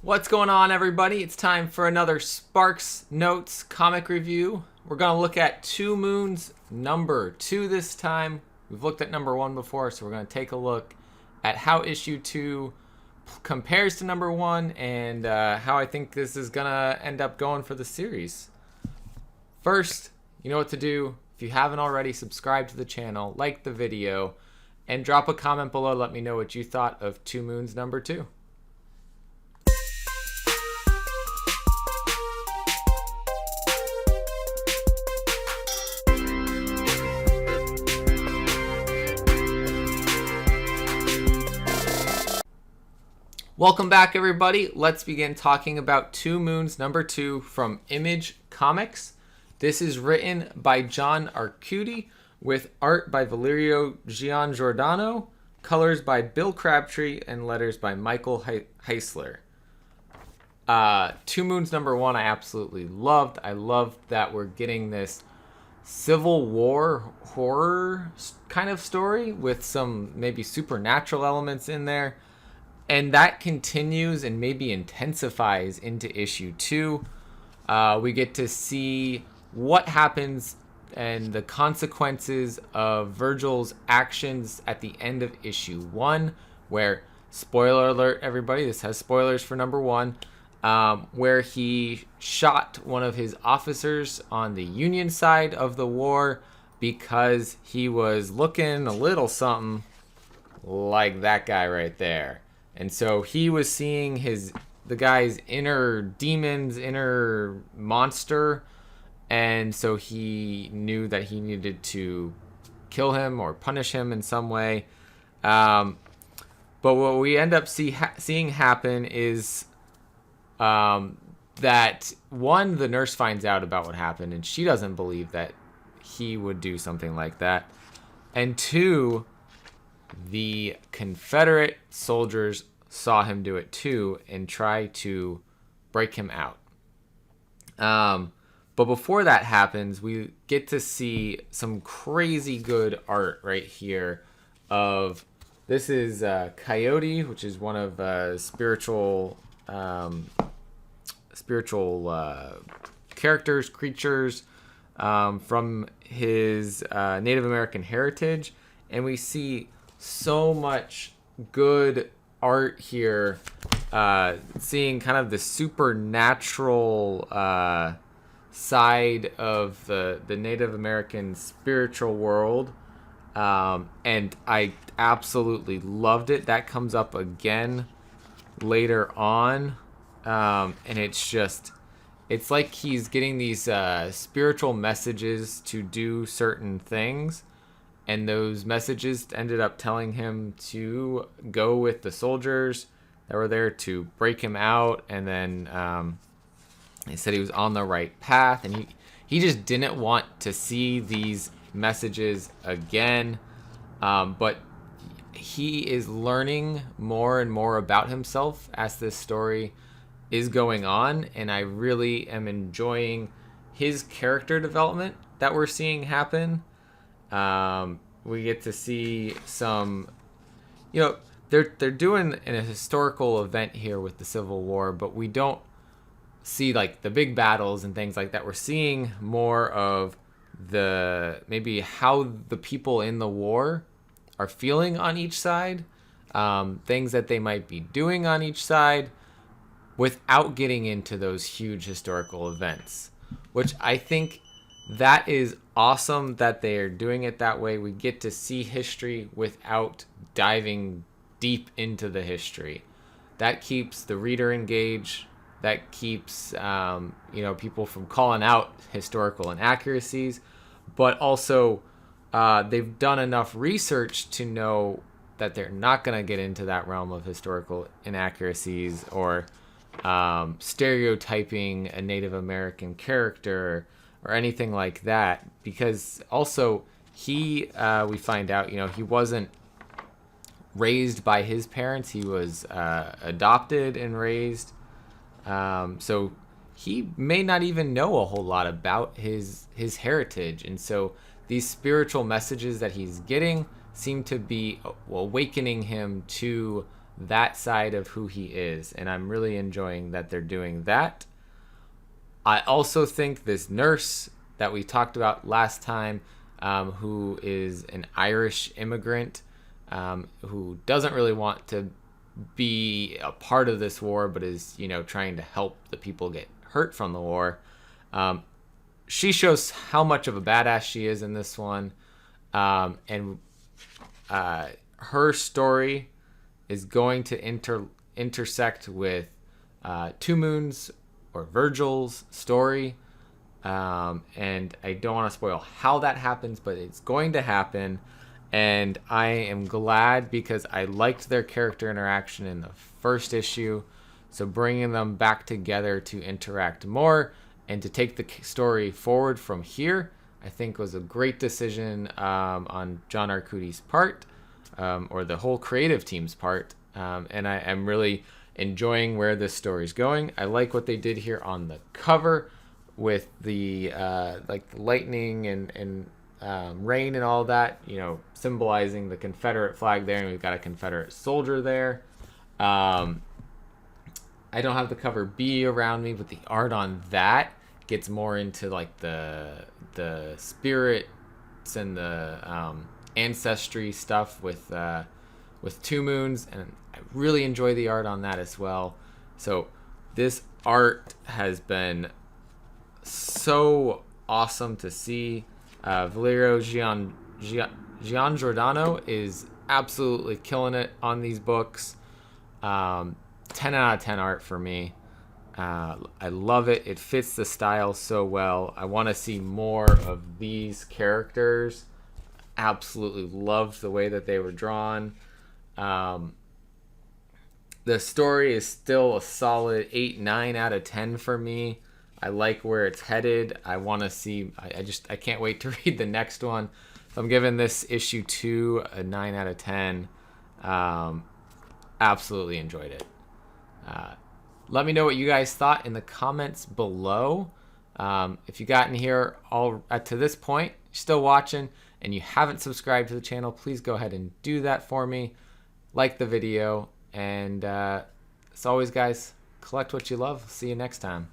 What's going on, everybody? It's time for another Sparks Notes comic review. We're going to look at Two Moons number 2 this time. We've looked at number 1 before, so we're going to take a look at how issue 2 compares to number 1 and how I think this is going to end up going for the series. First, you know what to do. If you haven't already, subscribe to the channel, like the video, and drop a comment below. Let me know what you thought of Two Moons number 2. Welcome back, everybody. Let's begin talking about Two Moons number 2 from Image Comics. This is written by John Arcudi with art by Valerio Giangiordano, colors by Bill Crabtree, and letters by Michael Heisler. Two Moons number 1 I absolutely loved. I loved that we're getting this Civil War horror kind of story with some maybe supernatural elements in there. And that continues and maybe intensifies into issue 2. We get to see what happens and the consequences of Virgil's actions at the end of issue 1, where, spoiler alert, everybody, this has spoilers for number 1, where he shot one of his officers on the Union side of the war because he was looking a little something like that guy right there. And so he was seeing the guy's inner demons, inner monster, and so he knew that he needed to kill him or punish him in some way. But what we end up seeing happen is that, one, the nurse finds out about what happened, and she doesn't believe that he would do something like that. And two, the Confederate soldiers saw him do it too and try to break him out. But before that happens, we get to see some crazy good art right here of, this is Coyote, which is one of spiritual characters, creatures from his Native American heritage. And we see so much good art here, seeing kind of the supernatural side of the Native American spiritual world, and I absolutely loved it. That comes up again later on, and it's like he's getting these spiritual messages to do certain things. And those messages ended up telling him to go with the soldiers that were there to break him out. And then he said he was on the right path. And he just didn't want to see these messages again. But he is learning more and more about himself as this story is going on. And I really am enjoying his character development that we're seeing happen. We get to see some, they're doing a historical event here with the Civil War, but we don't see like the big battles and things like that. We're seeing more of maybe how the people in the war are feeling on each side, things that they might be doing on each side, without getting into those huge historical events, which I think that is awesome that they are doing it that way. We get to see history without diving deep into the history. That keeps the reader engaged. That keeps people from calling out historical inaccuracies. But also, they've done enough research to know that they're not going to get into that realm of historical inaccuracies or stereotyping a Native American character or anything like that, because also we find out, he wasn't raised by his parents. He was adopted and raised, so he may not even know a whole lot about his heritage. And so these spiritual messages that he's getting seem to be awakening him to that side of who he is, and I'm really enjoying that they're doing that. I also think this nurse that we talked about last time, who is an Irish immigrant, who doesn't really want to be a part of this war, but is, trying to help the people get hurt from the war. She shows how much of a badass she is in this one. And her story is going to intersect with Two Moons or Virgil's story. And I don't want to spoil how that happens, but it's going to happen. And I am glad because I liked their character interaction in the first issue. So bringing them back together to interact more and to take the story forward from here, I think was a great decision on John Arcudi's part, or the whole creative team's part. And I am really enjoying where this story's going. I like what they did here on the cover with the like the lightning and rain and all that, symbolizing the Confederate flag there, and we've got a Confederate soldier there. I don't have the cover B around me, but the art on that gets more into like the spirits and the ancestry stuff with Two Moons, and I really enjoy the art on that as well. So this art has been so awesome to see. Valerio Giangiordano is absolutely killing it on these books. 10 out of 10 art for me. I love it. It fits the style so well. I want to see more of these characters. Absolutely loved the way that they were drawn. The story is still a solid 8-9 out of 10 for me. I like where it's headed. I want to see. I can't wait to read the next one. So I'm giving this issue 2 a 9 out of 10. Absolutely enjoyed it. Let me know what you guys thought in the comments below. If you gotten here to this point, you're still watching, and you haven't subscribed to the channel, please go ahead and do that for me. Like the video, and as always, guys, collect what you love. See you next time.